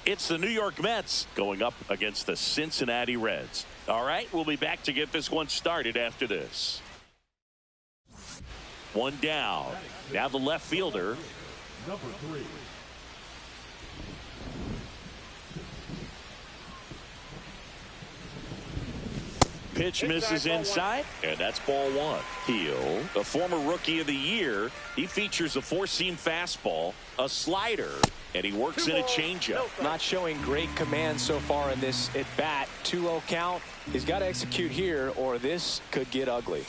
It's the New York Mets going up against the Cincinnati Reds. All right, we'll be back to get this one started after this. One down. Now the left fielder. Number 3. Pitch misses inside, and that's ball 1. Heel, the former Rookie of the Year, he features a four-seam fastball, a slider, and he works in a changeup. Not showing great command so far in this at-bat. 2-0 count. He's got to execute here, or this could get ugly.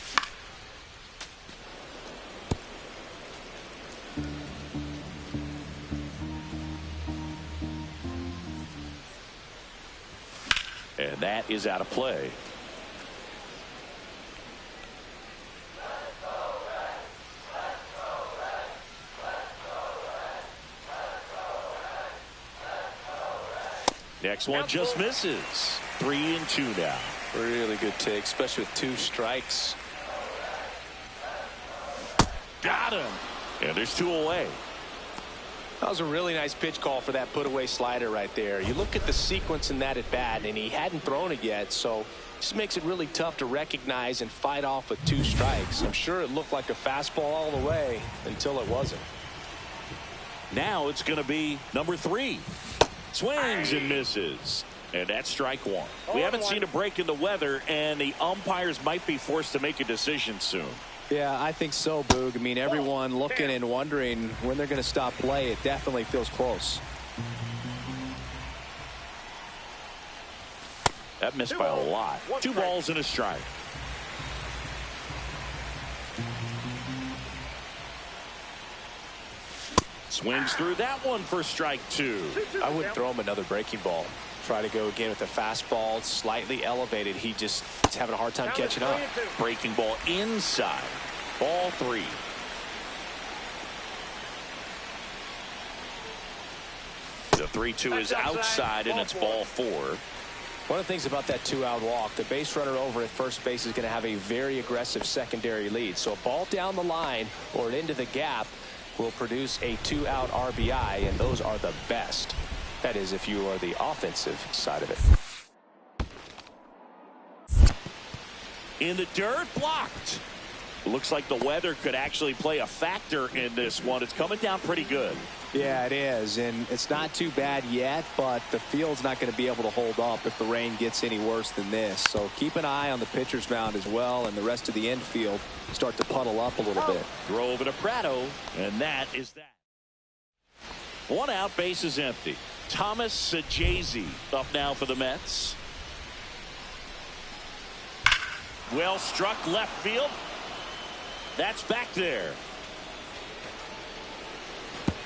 And that is out of play. Next one just misses. 3-2 now. Really good take, especially with 2 strikes. Got him. And there's 2 away. That was a really nice pitch call for that put-away slider right there. You look at the sequence in that at-bat, and he hadn't thrown it yet, so just makes it really tough to recognize and fight off with 2 strikes. I'm sure it looked like a fastball all the way until it wasn't. Now it's going to be number 3. Swings and misses. And that's strike 1. We haven't seen a break in the weather, and the umpires might be forced to make a decision soon. Yeah, I think so, Boog. I mean, everyone looking and wondering when they're going to stop play. It definitely feels close. That missed by a lot. 2 balls and a strike. Swings through that one for strike 2. I wouldn't throw him another breaking ball. Try to go again with the fastball, slightly elevated. He just is having a hard time catching up. Breaking ball inside. Ball 3. The 3-2 is outside, and it's ball 4. One of the things about that 2-out walk, the base runner over at first base is going to have a very aggressive secondary lead. So a ball down the line or into the gap will produce a 2-out RBI, and those are the best. That is, if you are the offensive side of it. In the dirt, blocked. Looks like the weather could actually play a factor in this one. It's coming down pretty good. Yeah, it is, and it's not too bad yet, but the field's not going to be able to hold up if the rain gets any worse than this. So keep an eye on the pitcher's mound as well, and the rest of the infield start to puddle up a little bit. Throw over to Prado, and that is that. 1 out, base is empty. Thomas Sajazi up now for the Mets. Well struck left field. That's back there.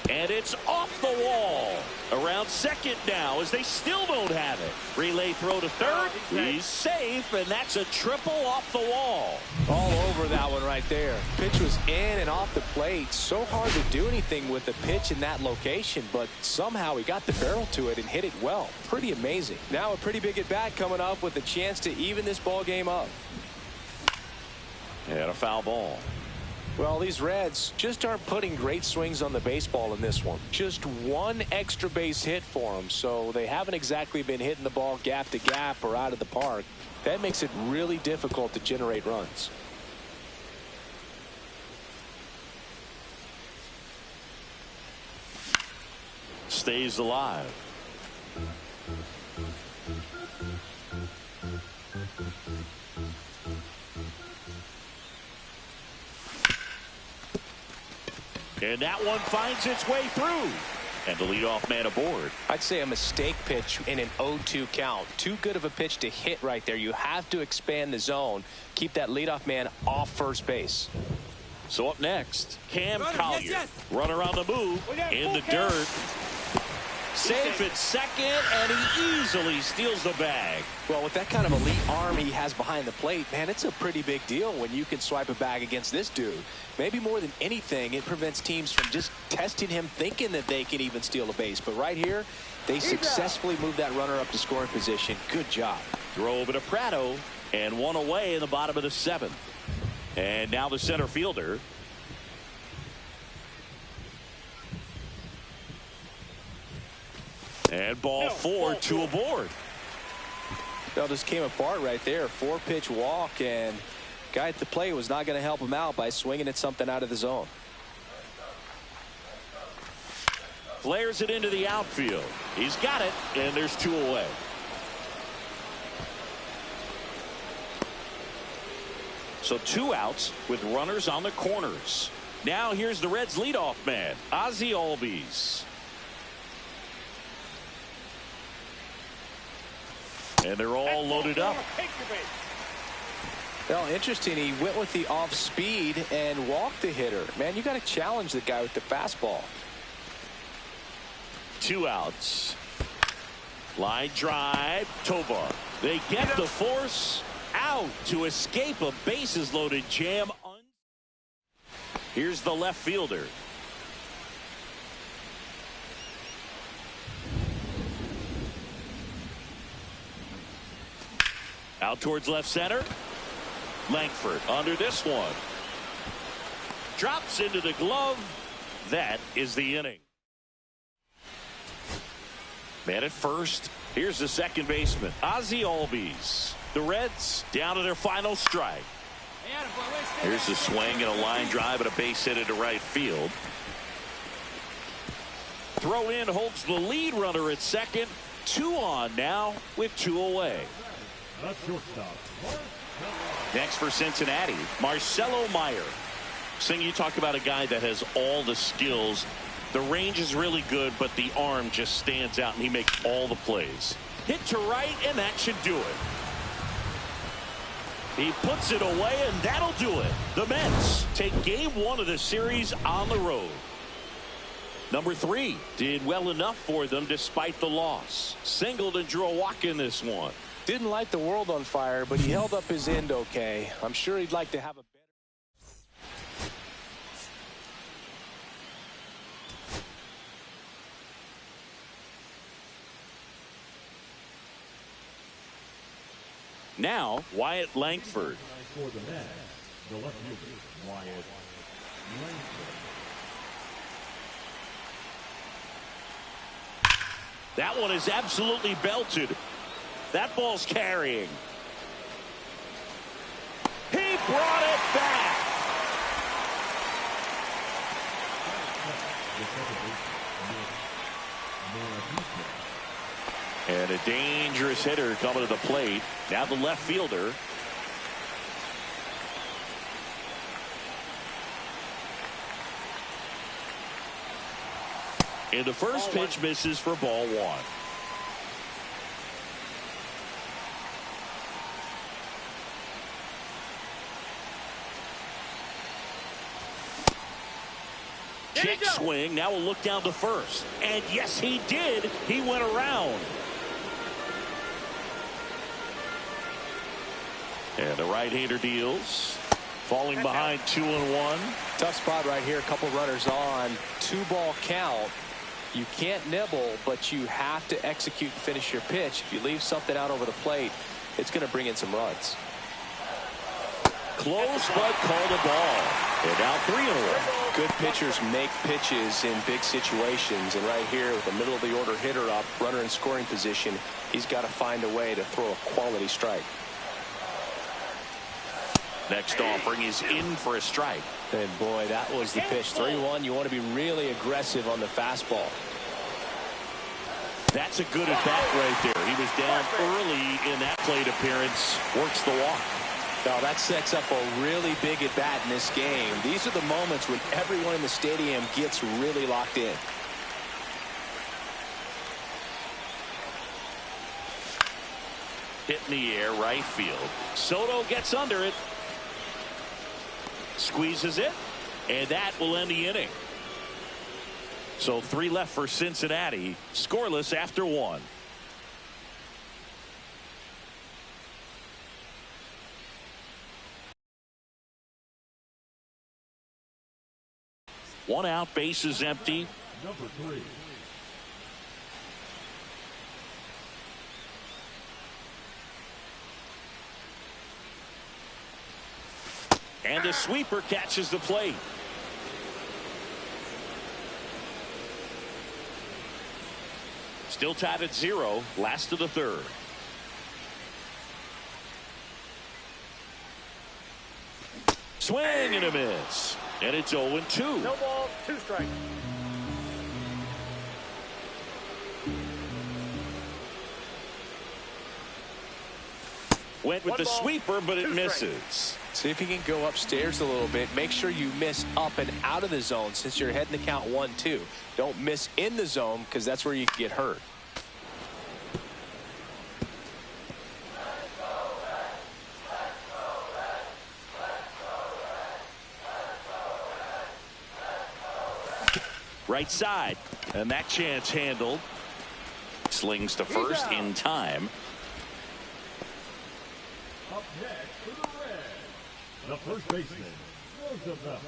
And it's off the wall. Around second now as they still don't have it. Relay throw to third. He's safe, and that's a triple off the wall. All over that one right there. Pitch was in and off the plate. So hard to do anything with the pitch in that location, but somehow he got the barrel to it and hit it well. Pretty amazing. Now a pretty big at bat coming up with a chance to even this ball game up. And a foul ball. Well, these Reds just aren't putting great swings on the baseball in this one. Just 1 extra base hit for them, so they haven't exactly been hitting the ball gap to gap or out of the park. That makes it really difficult to generate runs. Stays alive. And that one finds its way through. And the leadoff man aboard. I'd say a mistake pitch in an 0-2 count. Too good of a pitch to hit right there. You have to expand the zone. Keep that leadoff man off first base. So up next, Cam Collier. Runner on the move. In the dirt. Safe at second, and he easily steals the bag. Well, with that kind of elite arm he has behind the plate, man, it's a pretty big deal when you can swipe a bag against this dude. Maybe more than anything, it prevents teams from just testing him thinking that they can even steal a base. But right here, they successfully moved that runner up to scoring position. Good job. Throw over to Prado, and 1 away in the bottom of the 7th. And now the center fielder. And ball 4, 2 aboard. Well, just came apart right there. 4-pitch walk, and guy at the plate was not going to help him out by swinging at something out of the zone. Flares it into the outfield. He's got it, and there's 2 away. So 2 outs with runners on the corners. Now here's the Reds' leadoff man, Ozzie Albies. And they're all loaded up. Well, interesting. He went with the off speed and walked the hitter. Man, you got to challenge the guy with the fastball. 2 outs. Line drive. Tovar. They get the force out to escape a bases loaded jam. Here's the left fielder. Out towards left center. Langford under this one. Drops into the glove. That is the inning. Man at first. Here's the second baseman, Ozzie Albies. The Reds down to their final strike. Here's the swing and a line drive and a base hit into right field. Throw in holds the lead runner at second. 2 on now with 2 away. Next for Cincinnati, Marcelo Meyer. Sing, you talk about a guy that has all the skills. The range is really good, but the arm just stands out, and he makes all the plays. Hit to right, and that should do it. He puts it away, and that'll do it. The Mets take game 1 of the series on the road. Number 3 did well enough for them despite the loss. Singled and drew a walk in this one. Didn't light the world on fire, but he held up his end okay. I'm sure he'd like to have a better. Now, Wyatt Langford. For the Mets, the left fielder, Wyatt Langford. That one is absolutely belted. That ball's carrying. He brought it back. And a dangerous hitter coming to the plate. Now the left fielder. And the first pitch misses for ball 1. Kick swing. Now we'll look down to first. And yes, he did. He went around. And the right-hander deals. Falling behind 2-1. Tough spot right here. A couple runners on. 2-ball count. You can't nibble, but you have to execute and finish your pitch. If you leave something out over the plate, it's going to bring in some runs. Close, but called a ball. And now 3-1. Good pitchers make pitches in big situations. And right here with the middle of the order hitter up, runner in scoring position, he's got to find a way to throw a quality strike. Next offering is in for a strike. And boy, that was the pitch. 3-1. You want to be really aggressive on the fastball. That's a good at bat right there. He was down early in that plate appearance. Works the walk. Now that sets up a really big at bat in this game. These are the moments when everyone in the stadium gets really locked in. Hit in the air, right field. Soto gets under it. Squeezes it. And that will end the inning. So 3 left for Cincinnati. Scoreless after 1. One out, base is empty. Number 3. And a sweeper catches the plate. Still tied at 0, last of the third. Swing and a miss. And it's 0-2. No ball, 2 strikes. Went with the sweeper, but it misses. See if you can go upstairs a little bit. Make sure you miss up and out of the zone since you're heading to count 1-2. Don't miss in the zone because that's where you can get hurt. Right side, and that chance handled. Slings to first in time. Up next for the Reds, the first baseman, Roosevelt.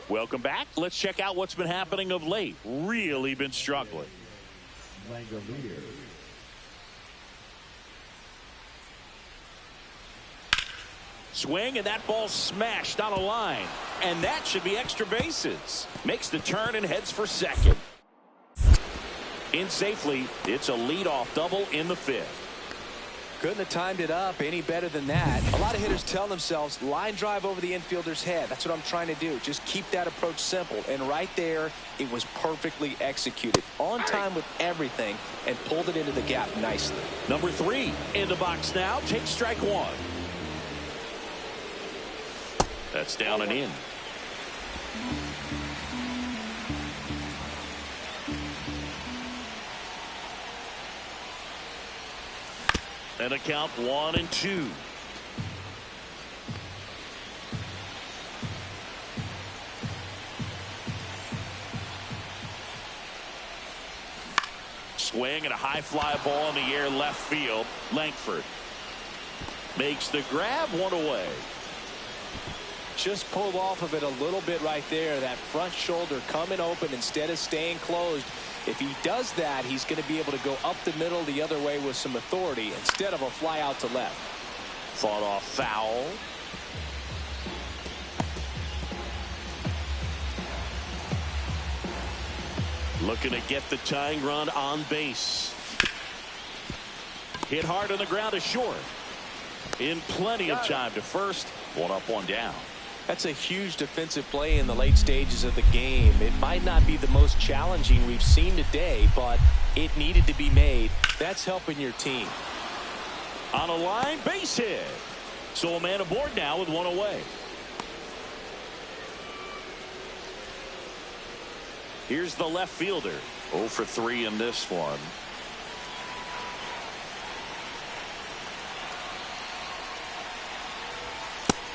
Welcome back. Let's check out what's been happening of late. Really been struggling. Langoliers. Swing, and that ball smashed on a line. And that should be extra bases. Makes the turn and heads for second. In safely, it's a leadoff double in the 5th. Couldn't have timed it up any better than that. A lot of hitters tell themselves, line drive over the infielder's head. That's what I'm trying to do. Just keep that approach simple. And right there, it was perfectly executed. On time with everything and pulled it into the gap nicely. Number 3 in the box now. Take strike 1. That's down and in. And a count 1-2. Swing and a high fly ball in the air left field. Langford makes the grab, 1 away. Just pulled off of it a little bit right there. That front shoulder coming open instead of staying closed. If he does that, he's going to be able to go up the middle the other way with some authority instead of a fly out to left. Fought off foul. Looking to get the tying run on base. Hit hard on the ground to short. In plenty of time to first. 1 up, 1 down. That's a huge defensive play in the late stages of the game. It might not be the most challenging we've seen today, but it needed to be made. That's helping your team. On a line, base hit. So a man aboard now with 1 away. Here's the left fielder. 0 for 3 in this one.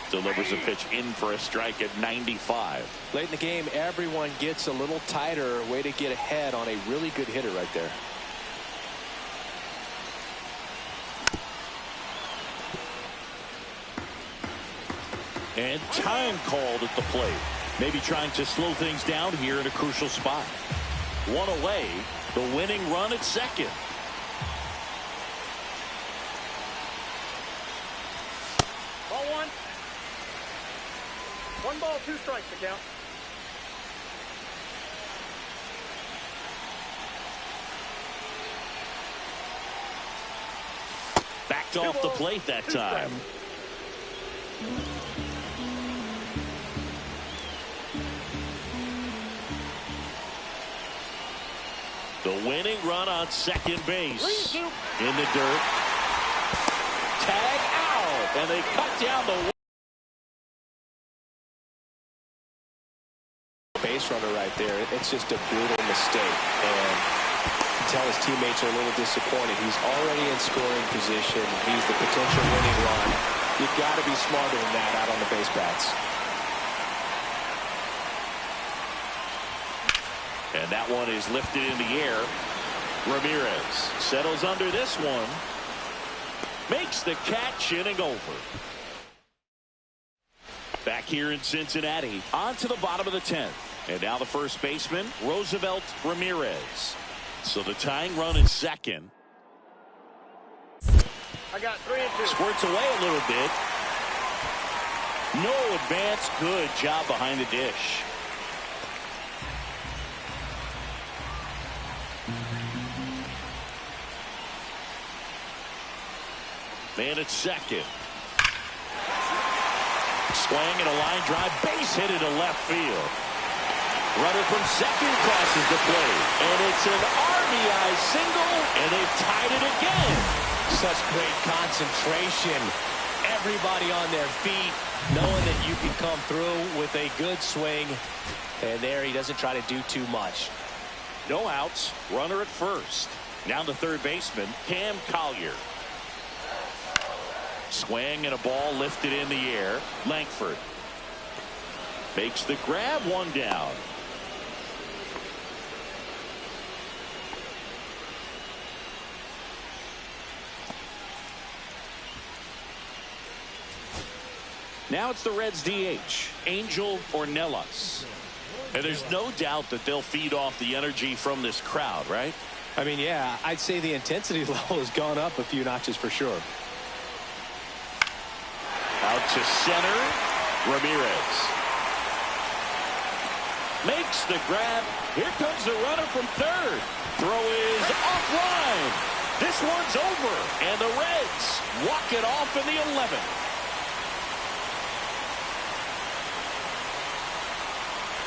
Delivers a pitch in for a strike at 95. Late in the game, everyone gets a little tighter. Way to get ahead on a really good hitter right there. And time called at the plate. Maybe trying to slow things down here in a crucial spot. 1 away. The winning run at second. Ball 1. 1 ball, 2 strikes to count. Backed off the plate that time. The winning run on second base. In the dirt. Tag out. And they cut down the base runner right there. It's just a brutal mistake. And tell his teammates are a little disappointed. He's already in scoring position. He's the potential winning run. You've got to be smarter than that out on the base paths. And that one is lifted in the air. Ramirez settles under this one. Makes the catch, inning over. Back here in Cincinnati, on to the bottom of the 10th. And now the first baseman, Roosevelt Ramirez. So the tying run is second. I got 3 and 2. Squirts away a little bit. No advance. Good job behind the dish. Man at second. Swing and a line drive, base hit into left field. Runner from second crosses the plate, and it's an RBI single, and they've tied it again. Such great concentration. Everybody on their feet, knowing that you can come through with a good swing. And there he doesn't try to do too much. No outs, runner at first. Now the third baseman, Cam Collier. Swing and a ball lifted in the air. Langford makes the grab, one down. Now it's the Reds DH, Angel Ornelas. And there's no doubt that they'll feed off the energy from this crowd, right? I mean, yeah, I'd say the intensity level has gone up a few notches for sure. Out to center, Ramirez makes the grab. Here comes the runner from third. Throw is offline. This one's over, and the Reds walk it off in the 11th.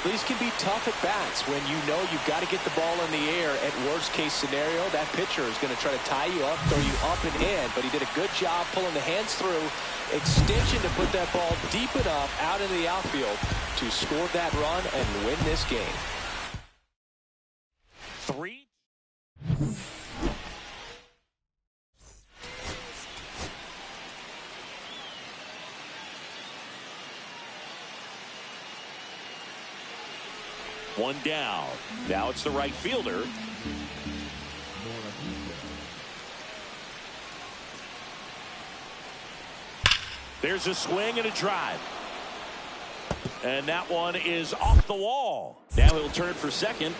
These can be tough at bats when you know you've got to get the ball in the air. At worst case scenario, that pitcher is going to try to tie you up, throw you up and in, but he did a good job pulling the hands through. Extension to put that ball deep enough out into the outfield to score that run and win this game. 3. One down. Now it's the right fielder. There's a swing and a drive. And that one is off the wall. Now he'll turn for second.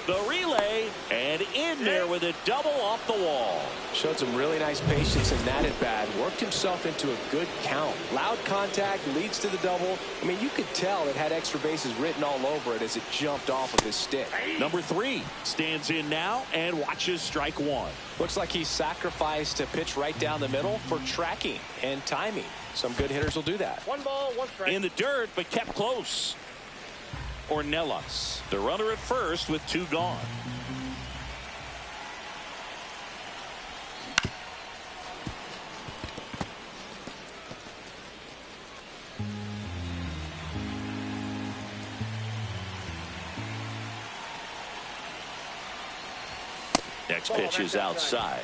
The relay, and in there with a double off the wall. Showed some really nice patience in that at bat. Worked himself into a good count. Loud contact leads to the double. I mean, you could tell it had extra bases written all over it as it jumped off of his stick. Number 3 stands in now and watches strike one. Looks like he sacrificed a pitch right down the middle for tracking and timing. Some good hitters will do that. 1 ball, 1 strike. In the dirt, but kept close. Ornelas, the runner at first with 2 gone. Next pitch is outside.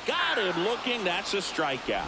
Got him looking. That's a strikeout.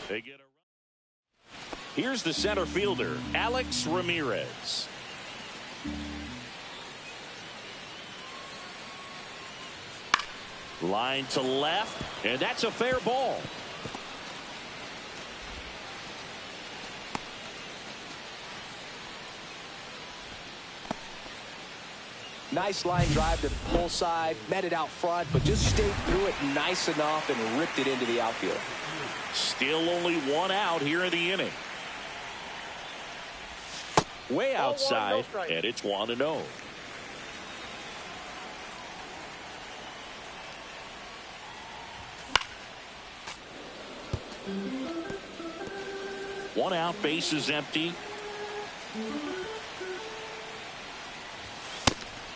They get a run. Here's the center fielder, Alex Ramirez. Line to left, and that's a fair ball. Nice line drive to the pull side, met it out front, but just stayed through it nice enough and ripped it into the outfield. Still only one out here in the inning. Way outside, and it's 1-0. One out, base is empty.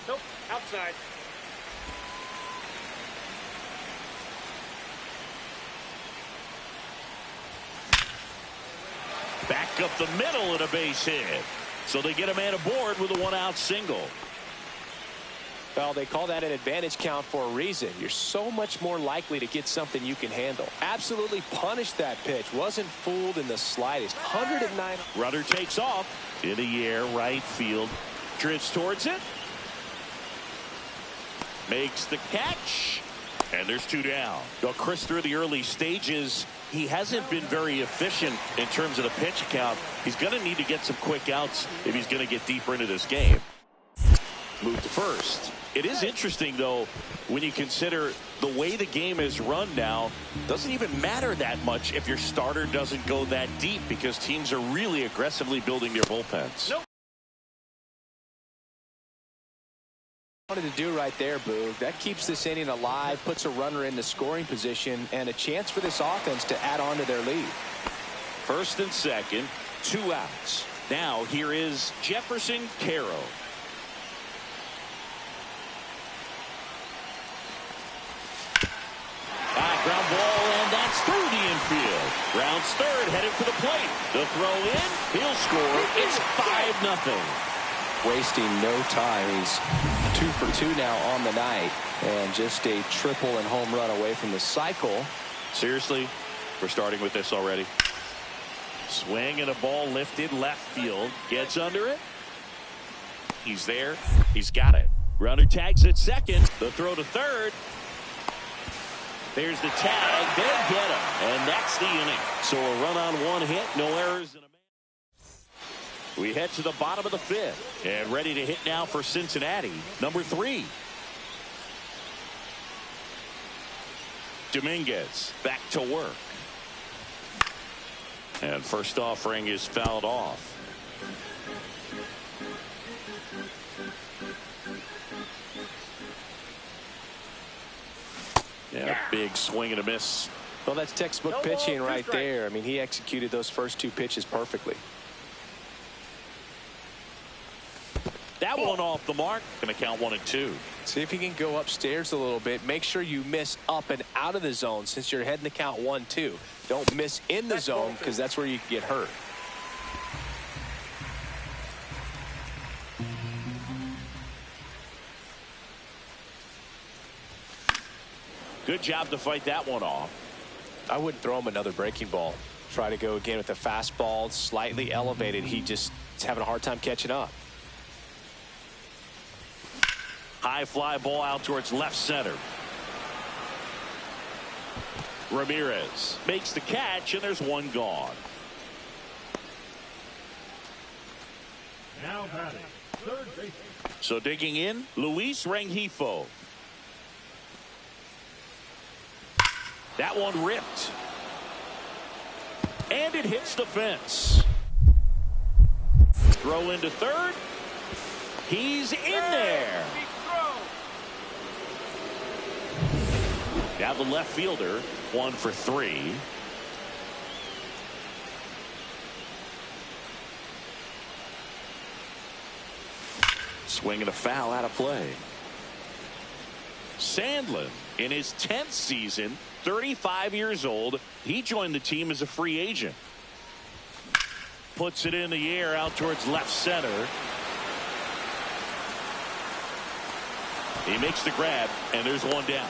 Nope, outside. Back up the middle and a base hit. So they get a man aboard with a one-out single. Well, they call that an advantage count for a reason. You're so much more likely to get something you can handle. Absolutely punished that pitch. Wasn't fooled in the slightest. 109. Runner takes off. In the air, right field. Drifts towards it. Makes the catch. And there's 2 down. Well, Chris, through the early stages, he hasn't been very efficient in terms of the pitch count. He's going to need to get some quick outs if he's going to get deeper into this game. Move to first. It is interesting, though, when you consider the way the game is run now, doesn't even matter that much if your starter doesn't go that deep because teams are really aggressively building their bullpens. Nope. Wanted to do right there, Boog. That keeps this inning alive, puts a runner in the scoring position, and a chance for this offense to add on to their lead. First and second, 2 outs. Now here is Jefferson Caro. Ground ball, and that's through the infield. Rounds third, headed for the plate. The throw in, he'll score. It's 5-0. Wasting no time. He's 2 for 2 now on the night, and just a triple and home run away from the cycle. Seriously, we're starting with this already. Swing and a ball lifted left field. Gets under it. He's there. He's got it. Runner tags at second. The throw to third. There's the tag. They get him. And that's the inning. So a run on 1 hit. No errors. We head to the bottom of the 5th. And ready to hit now for Cincinnati. Number 3. Dominguez back to work. And first offering is fouled off. Yeah, big swing and a miss. Well, that's textbook pitching right there. I mean, he executed those first 2 pitches perfectly. That one off the mark. Going to count 1 and 2. See if you can go upstairs a little bit. Make sure you miss up and out of the zone since you're heading to count 1-2. Don't miss in the zone because that's where you can get hurt. Good job to fight that one off. I wouldn't throw him another breaking ball. Try to go again with the fastball, slightly elevated. He just is having a hard time catching up. High fly ball out towards left center. Ramirez makes the catch, and there's 1 gone. Now batting, third baseman. So digging in, Luis Rengifo. That one ripped. And it hits the fence. Throw into third. He's in there. Now the left fielder, 1 for 3. Swing and a foul out of play. Sandlin in his 10th season, 35 years old. He joined the team as a free agent. Puts it in the air out towards left center. He makes the grab, and there's 1 down.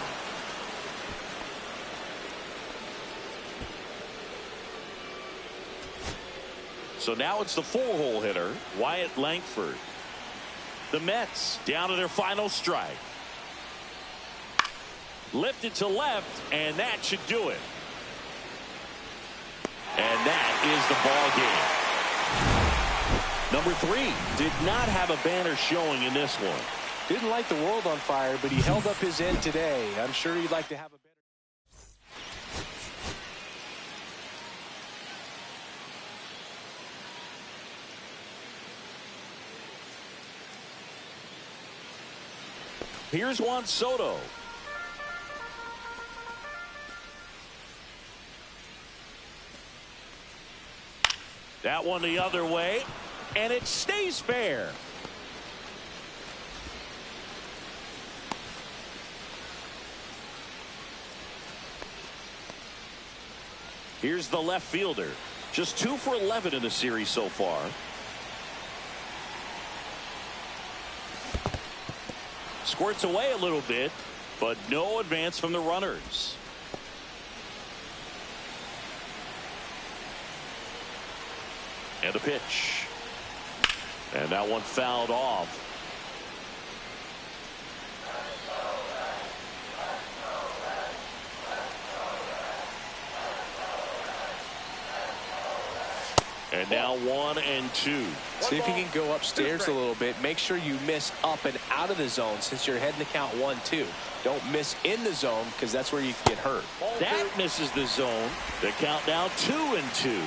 So now it's the 4-hole hitter, Wyatt Langford. The Mets down to their final strike. Lifted to left, and that should do it. And that is the ball game. Number 3 did not have a banner showing in this one. Didn't light the world on fire, but he held up his end today. I'm sure he'd like to have a better. Here's Juan Soto. That one the other way, and it stays fair. Here's the left fielder. Just 2 for 11 in the series so far. Squirts away a little bit, but no advance from the runners. And a pitch. And that one fouled off. And now 1-2. See if you can go upstairs a little bit. Make sure you miss up and out of the zone since you're heading to count 1-2. Don't miss in the zone because that's where you can get hurt. That misses the zone. The count now 2-2.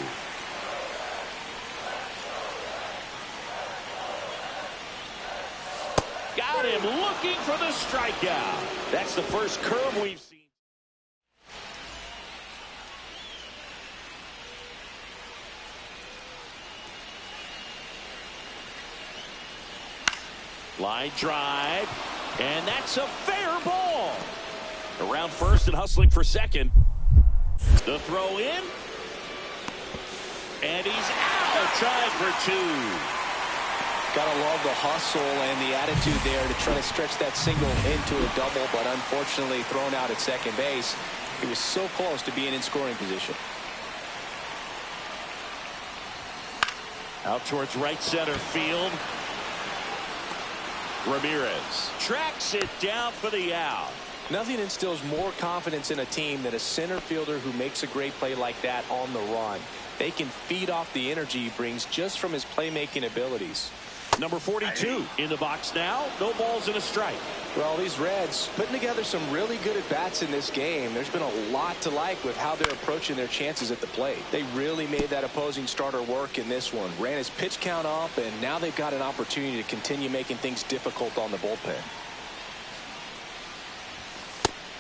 Got him looking for the strikeout. That's the first curve we've seen. Line drive, and that's a fair ball. Around first and hustling for second. The throw in, and he's out, trying for 2. Gotta love the hustle and the attitude there to try to stretch that single into a double, but unfortunately thrown out at second base. He was so close to being in scoring position. Out towards right center field. Ramirez tracks it down for the out. Nothing instills more confidence in a team than a center fielder who makes a great play like that on the run. They can feed off the energy he brings just from his playmaking abilities. Number 42 in the box now. No balls and a strike. Well, these Reds putting together some really good at-bats in this game. There's been a lot to like with how they're approaching their chances at the plate. They really made that opposing starter work in this one. Ran his pitch count up, and now they've got an opportunity to continue making things difficult on the bullpen.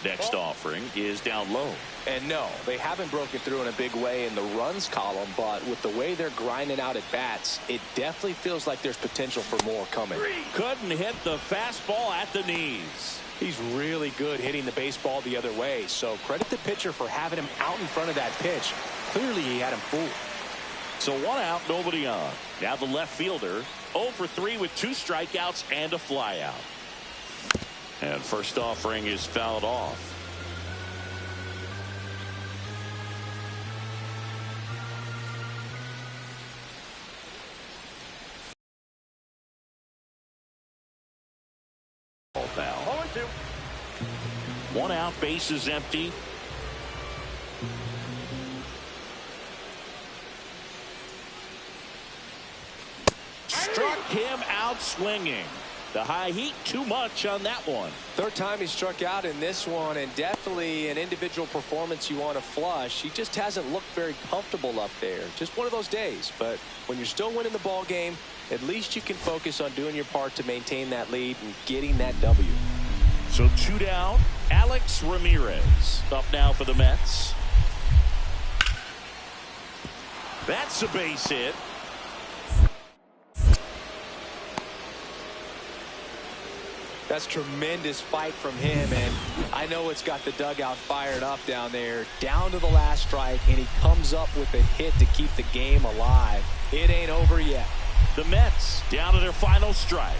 Next offering is down low. And no, they haven't broken through in a big way in the runs column, but with the way they're grinding out at bats, it definitely feels like there's potential for more coming. Couldn't hit the fastball at the knees. He's really good hitting the baseball the other way, so credit the pitcher for having him out in front of that pitch. Clearly he had him fooled. So 1 out, nobody on. Now the left fielder 0 for 3 with 2 strikeouts and a flyout. And first offering is fouled off. Foul. 0-2. 1 out, base is empty. Struck him out swinging. The high heat too much on that one. Third time he struck out in this one, and definitely an individual performance you want to flush. He just hasn't looked very comfortable up there. Just one of those days. But when you're still winning the ball game, at least you can focus on doing your part to maintain that lead and getting that W. So 2 down. Alex Ramirez up now for the Mets. That's a base hit. That's tremendous fight from him, and I know it's got the dugout fired up down there. Down to the last strike, and he comes up with a hit to keep the game alive. It ain't over yet. The Mets down to their final strike.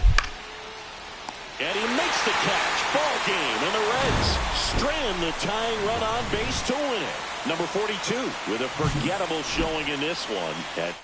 And he makes the catch. Ball game, and the Reds strand the tying run on base to win it. Number 42 with a forgettable showing in this one at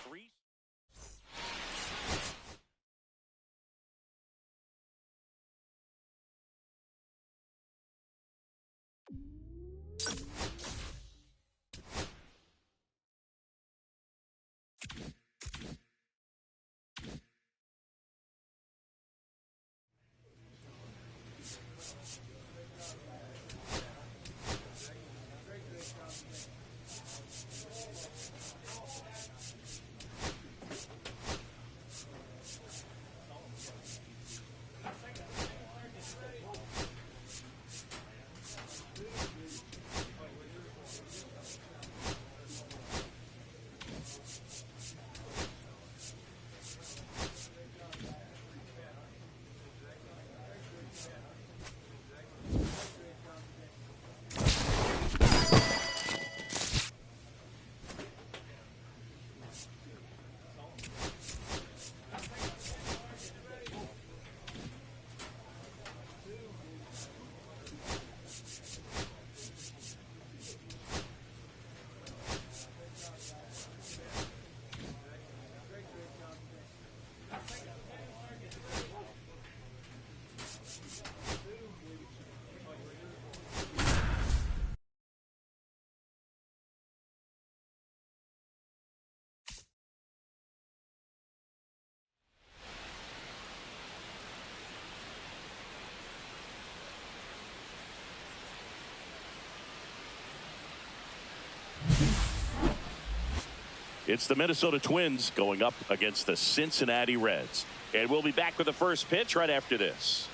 It's the Minnesota Twins going up against the Cincinnati Reds. And we'll be back with the first pitch right after this.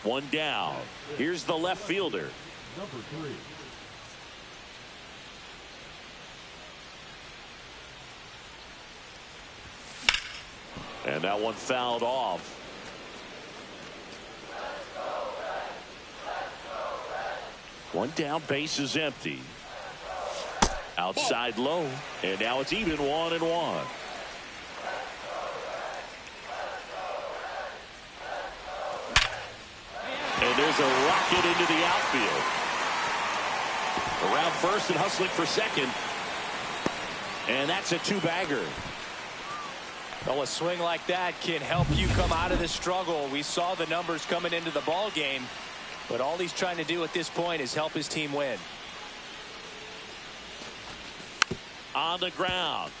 One down. Here's the left fielder. Number 3. And that one fouled off. One down, base is empty. Outside low, and now it's even 1-1. And there's a rocket into the outfield. Around first and hustling for second. And that's a 2-bagger. Well, a swing like that can help you come out of the struggle. We saw the numbers coming into the ball game, but all he's trying to do at this point is help his team win. On the ground.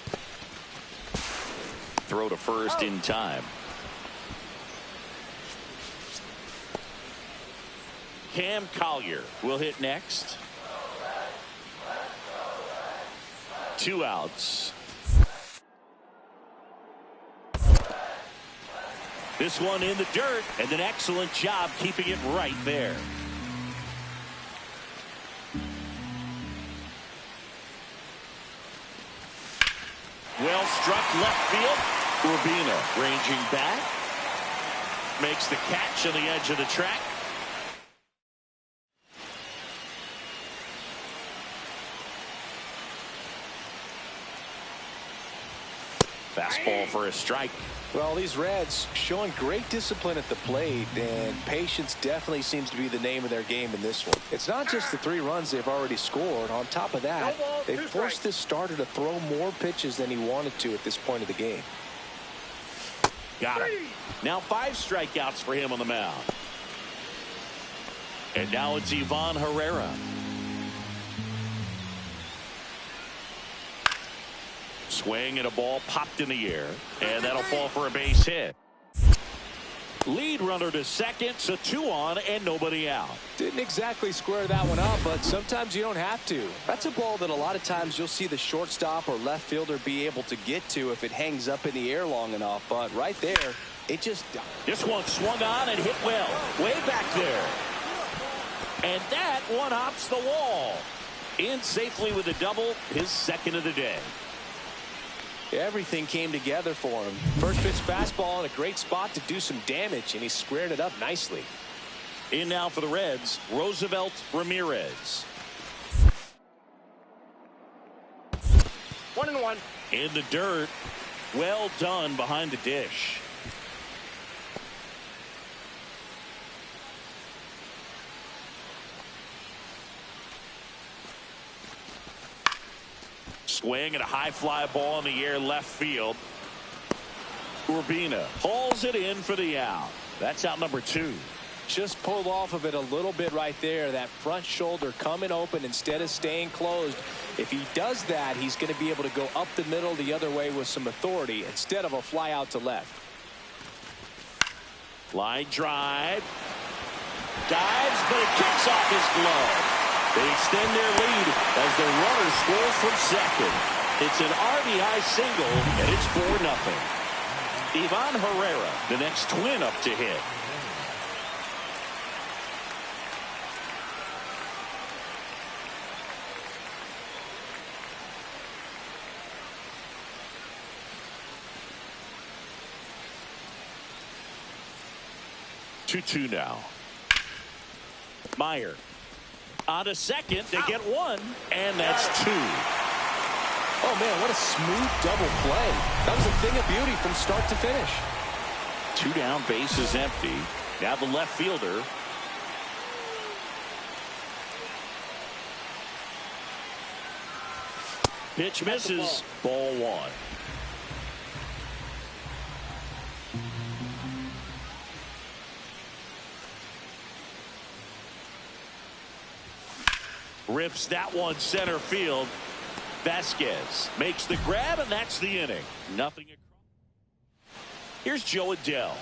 Throw to first in time. Cam Collier will hit next. 2 outs. This one in the dirt, and an excellent job keeping it right there. Well struck left field. Urbina ranging back. Makes the catch on the edge of the track. Fastball for a strike. Well, these Reds showing great discipline at the plate, and patience definitely seems to be the name of their game in this one. It's not just the 3 runs they've already scored. On top of that, they forced this starter to throw more pitches than he wanted to at this point of the game. Got him. Now 5 strikeouts for him on the mound. And now it's Ivan Herrera. Swing and a ball popped in the air, and that'll fall for a base hit. Lead runner to second, so 2 on and nobody out. Didn't exactly square that one up, but sometimes you don't have to. That's a ball that a lot of times you'll see the shortstop or left fielder be able to get to if it hangs up in the air long enough. But right there, it just... This one swung on and hit well, way back there. And that one hops the wall. In safely with a double, his second of the day. Everything came together for him. First pitch fastball in a great spot to do some damage, and he squared it up nicely. In now for the Reds, Roosevelt Ramirez. 1-1. In the dirt. Well done behind the dish. Swing and a high fly ball in the air left field. Urbina hauls it in for the out. That's out number 2. Just pulled off of it a little bit right there. That front shoulder coming open instead of staying closed. If he does that, he's going to be able to go up the middle the other way with some authority instead of a fly out to left. Line drive. Dives, but it kicks off his glove. They extend their lead as the runner scores from second. It's an RBI single, and it's 4-0. Ivan Herrera, the next Twin up to hit. Two now. Meyer on to second. They get one, and that's two. Oh, man, what a smooth double play. That was a thing of beauty from start to finish. 2 down, base is empty. Now the left fielder. Pitch misses. Ball 1. Rips that one center field. Vasquez makes the grab, and that's the inning. Nothing. Here's Joe Adell.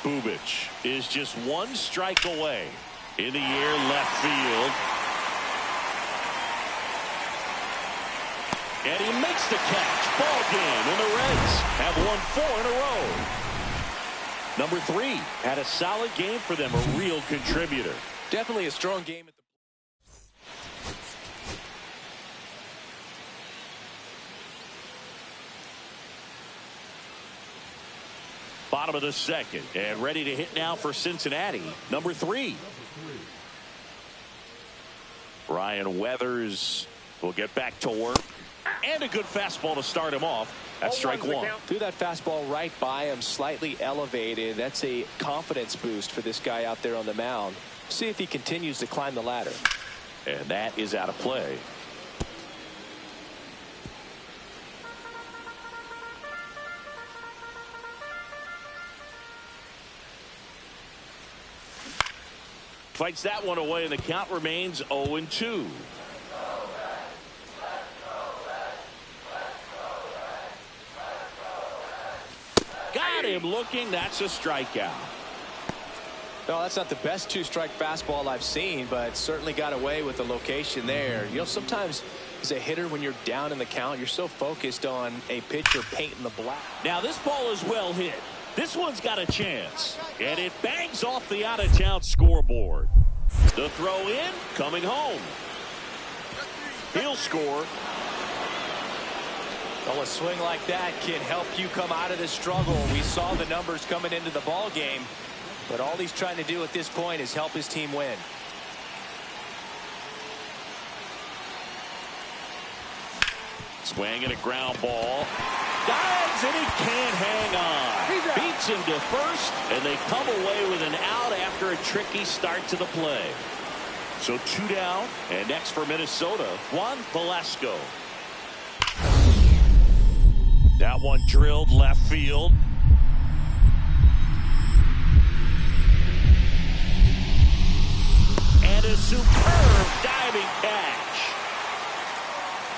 Bubic is just 1 strike away. In the air, left field. And he makes the catch. Ball game, and the Reds have won 4 in a row. Number 3 had a solid game for them, a real contributor. Definitely a strong game at the bottom of the second, and ready to hit now for Cincinnati. Number 3. Ryan Weathers will get back to work. And a good fastball to start him off. That's strike 1. Threw that fastball right by him, slightly elevated. That's a confidence boost for this guy out there on the mound. See if he continues to climb the ladder. And that is out of play. Fights that one away, and the count remains 0-2. Got him looking. That's a strikeout. No, that's not the best 2-strike fastball I've seen, but certainly got away with the location there. You know, sometimes as a hitter, when you're down in the count, you're so focused on a pitcher painting the black. Now this ball is well hit. This one's got a chance, and it bangs off the out-of-town scoreboard. The throw in, coming home. He'll score. Well, a swing like that can help you come out of this struggle. We saw the numbers coming into the ball game, but all he's trying to do at this point is help his team win. Swing and a ground ball. Dives, and he can't hang on. Beats him to first, and they come away with an out after a tricky start to the play. So 2 down, and next for Minnesota, Juan Velasco. That one drilled left field. And a superb diving catch.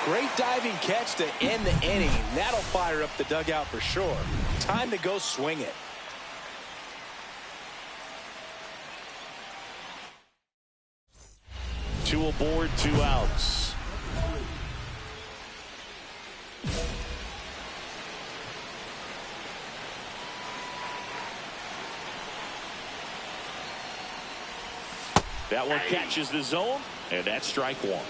Great diving catch to end the inning. That'll fire up the dugout for sure. Time to go swing it. Two aboard, 2 outs. That one catches the zone, and that's strike 1.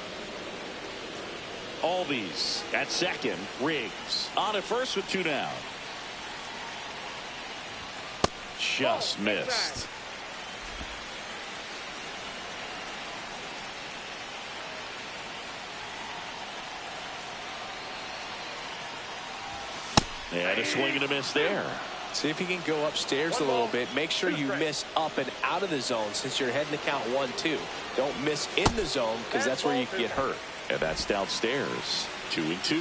Albies at second. Riggs on at first with 2 down. Just missed. And a swing and a miss there. See if you can go upstairs a little bit. Make sure you miss up and out of the zone since you're heading to count 1-2. Don't miss in the zone because that's where you can get hurt. And that's downstairs. 2-2.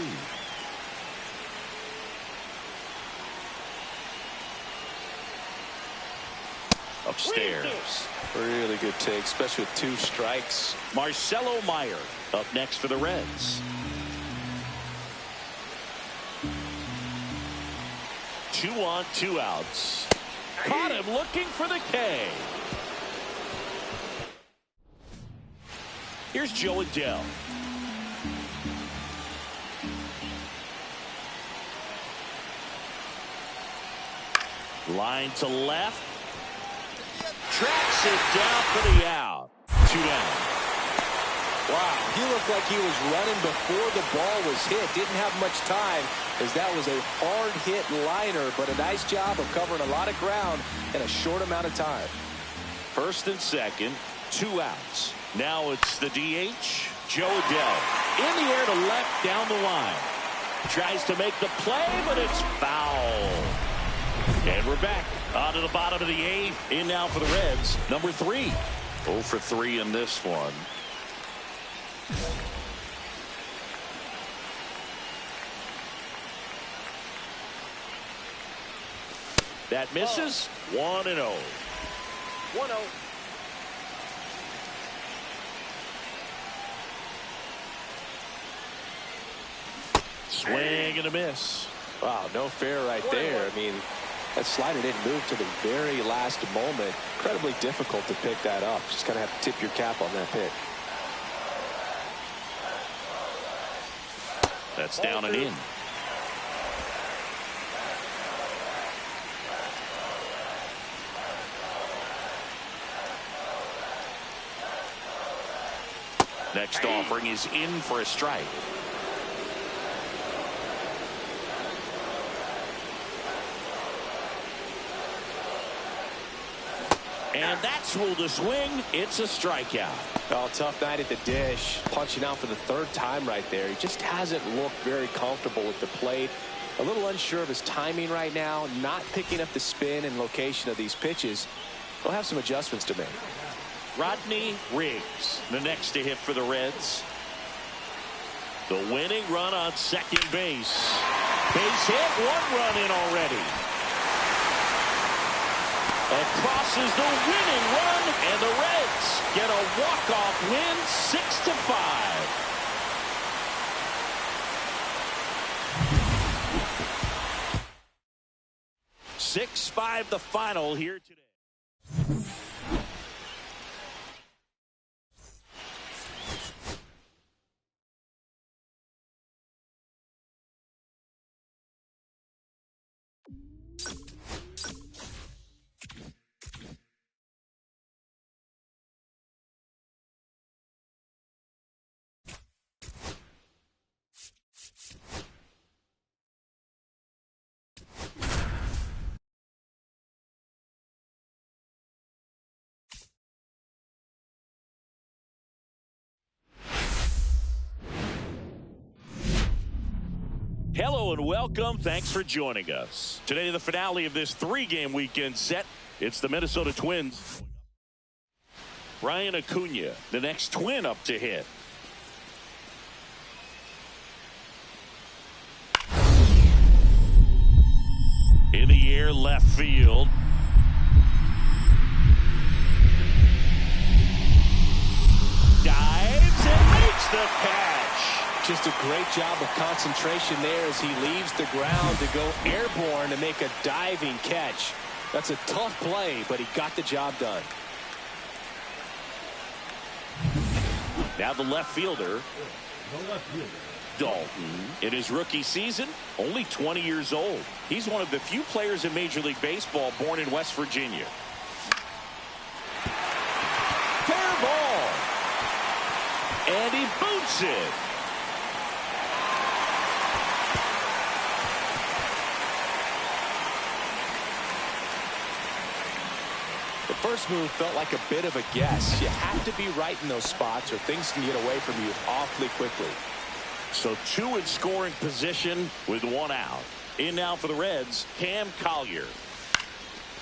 upstairs. Really good take, especially with 2 strikes. Marcelo Meyer up next for the Reds. 2 on, 2 outs. Caught him looking for the K. Here's Joe Adell. Line to left. Tracks it down for the out. 2 down. Wow, he looked like he was running before the ball was hit. Didn't have much time, as that was a hard hit liner, but a nice job of covering a lot of ground in a short amount of time. First and second, 2 outs. Now it's the DH, Joe Adell. In the air to left down the line. Tries to make the play, but it's foul. And we're back onto the bottom of the 8th. In now for the Reds, number 3. 0 for 3 in this one. That misses. 1-0. 1-0. Swing and a miss. Wow, no fair right there. I mean, that slider didn't move to the very last moment. Incredibly difficult to pick that up. Just kind of have to tip your cap on that pick. That's down and in. Next offering is in for a strike. And that's ruled a swing. It's a strikeout. Oh, tough night at the dish. Punching out for the 3rd time right there. He just hasn't looked very comfortable with the plate. A little unsure of his timing right now. Not picking up the spin and location of these pitches. He'll have some adjustments to make. Rodney Riggs, the next to hit for the Reds. The winning run on second base. Base hit, 1 run in already. And crosses the winning run, and the Reds get a walk-off win, 6-5. (6-5) the final here today. Hello and welcome. Thanks for joining us. Today, the finale of this 3-game weekend set. It's the Minnesota Twins. Brian Acuna, the next Twin up to hit. In the air, left field. Dives and makes the catch. Just a great job of concentration there as he leaves the ground to go airborne and make a diving catch. That's a tough play, but he got the job done. Now the left fielder, Dalton. In his rookie season, only 20 years old. He's one of the few players in Major League Baseball born in West Virginia. Fair ball. And he boots it. The first move felt like a bit of a guess. You have to be right in those spots or things can get away from you awfully quickly. So 2 in scoring position with 1 out. In now for the Reds, Cam Collier.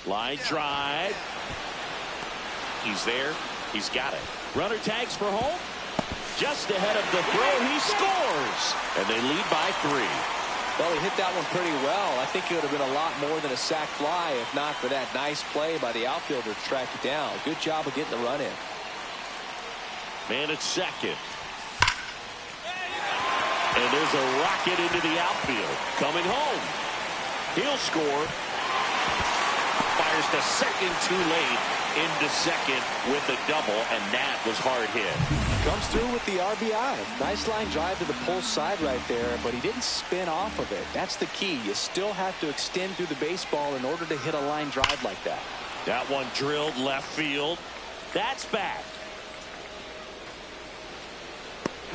Line drive. He's there. He's got it. Runner tags for home. Just ahead of the throw, he scores. And they lead by 3. Well, he hit that one pretty well. I think it would have been a lot more than a sac fly if not for that nice play by the outfielder to track it down. Good job of getting the run in. Man at second. And there's a rocket into the outfield. Coming home. He'll score. Fires to second too late. Into second with a double, and that was hard hit. Comes through with the RBI. Nice line drive to the pull side right there, but he didn't spin off of it. That's the key. You still have to extend through the baseball in order to hit a line drive like that. That one drilled left field. That's back.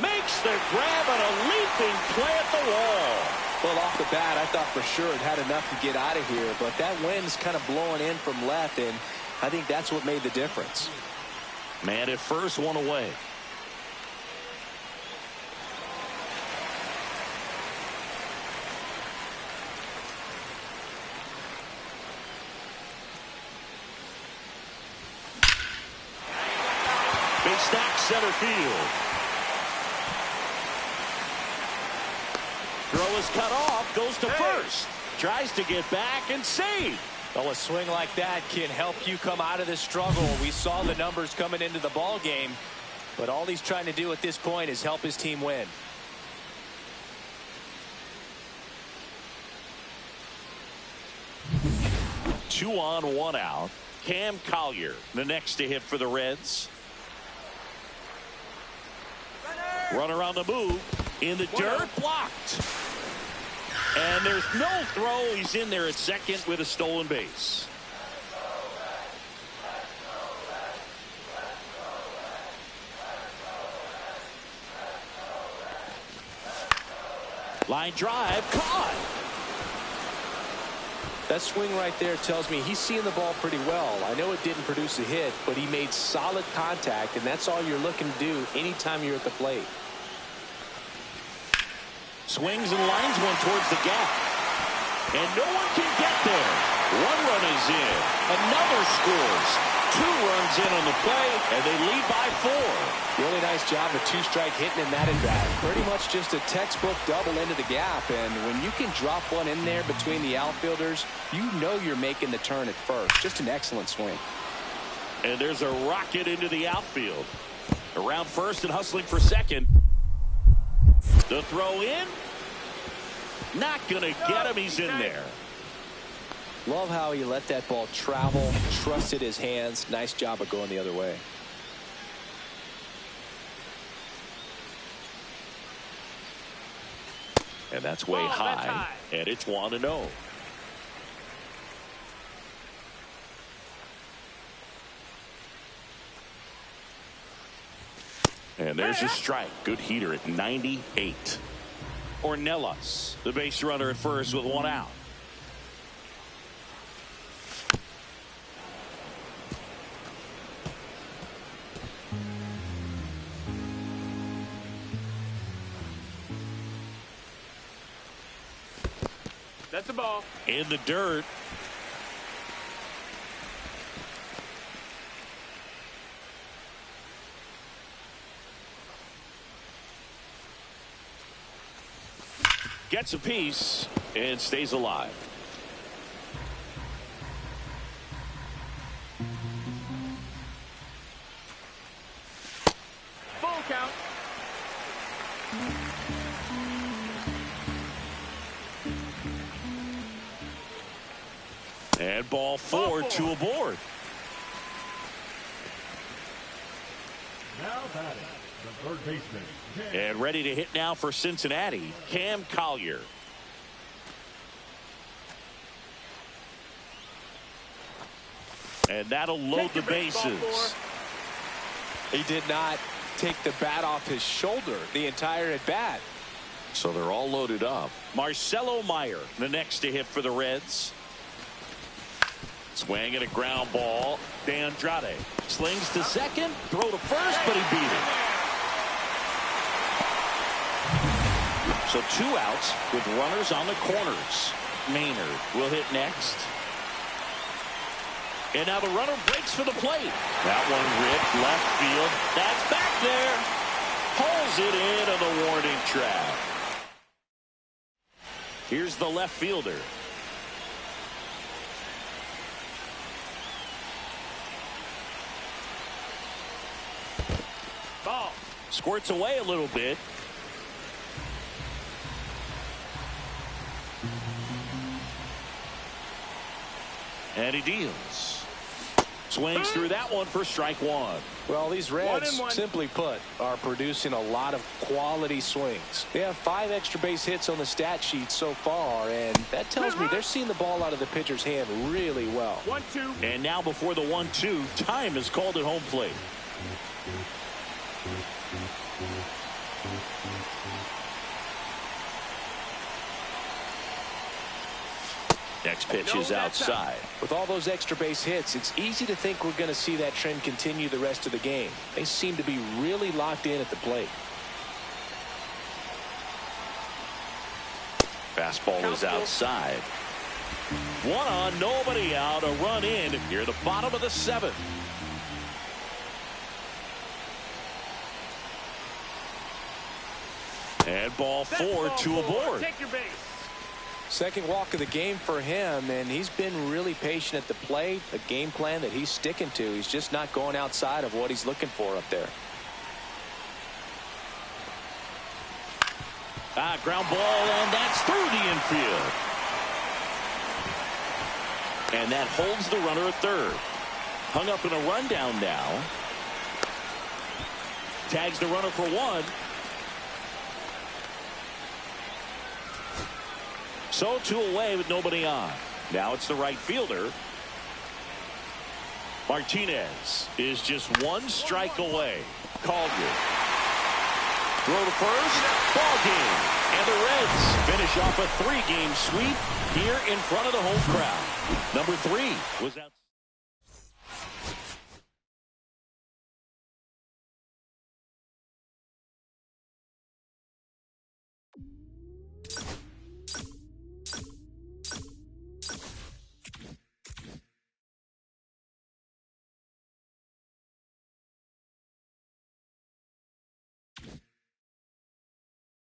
Makes the grab and a leaping play at the wall. Well, off the bat, I thought for sure it had enough to get out of here, but that wind's kind of blowing in from left, and I think that's what made the difference. Man at first, one away. Big stack center field. Throw is cut off, goes to first. Tries to get back and save. Well, a swing like that can help you come out of this struggle. We saw the numbers coming into the ball game, but all he's trying to do at this point is help his team win. Two on, one out. Cam Collier, the next to hit for the Reds. Runner on the move. In the dirt, blocked. And there's no throw. He's in there at second with a stolen base. Line drive, caught. That swing right there tells me he's seeing the ball pretty well. I know it didn't produce a hit, but he made solid contact, and that's all you're looking to do anytime you're at the plate. Swings and lines one towards the gap. And no one can get there. One run is in. Another scores. Two runs in on the play, and they lead by 4. Really nice job of two-strike hitting in that at bat. Pretty much just a textbook double into the gap, and when you can drop one in there between the outfielders, you know you're making the turn at first. Just an excellent swing. And there's a rocket into the outfield. Around first and hustling for second. The throw in. Not going to get him. He's in there. Love how he let that ball travel, trusted his hands. Nice job of going the other way. And that's way high. And it's 1-0. And there's a strike. Good heater at 98. Ornelas, the base runner at first with one out. That's the ball. In the dirt. Gets a piece and stays alive. Full count. And ball 4, 2 aboard. Now batting, the third baseman. And ready to hit now for Cincinnati, Cam Collier. And that'll load the bases. He did not take the bat off his shoulder the entire at bat. So they're all loaded up. Marcelo Meyer, the next to hit for the Reds. Swing and a ground ball. Andrade slings to second, throw to first, but he beat it. So 2 outs with runners on the corners. Maynard will hit next. And now the runner breaks for the plate. That one ripped left field. That's back there. Pulls it in on the warning track. Here's the left fielder. Ball. Squirts away a little bit. And he deals. Swings through that one for strike one. Well, these Reds, simply put, are producing a lot of quality swings. They have 5 extra base hits on the stat sheet so far, and that tells me they're seeing the ball out of the pitcher's hand really well. 1-2. And now before the 1-2, time is called at home plate. Next pitch is outside. With all those extra base hits, it's easy to think we're going to see that trend continue the rest of the game. They seem to be really locked in at the plate. Fastball is outside. 1 on, nobody out, a run in here, the bottom of the 7th. And ball 4, 2 aboard. Take your base. Second walk of the game for him, and he's been really patient at the plate. A game plan that he's sticking to. He's just not going outside of what he's looking for up there. Ground ball, and that's through the infield. And that holds the runner at third. Hung up in a rundown now. Tags the runner for 1. So 2 away with nobody on. Now it's the right fielder. Martinez is just 1 strike away. Collier. Throw to first. Ball game. And the Reds finish off a 3-game sweep here in front of the home crowd. Number 3 was out.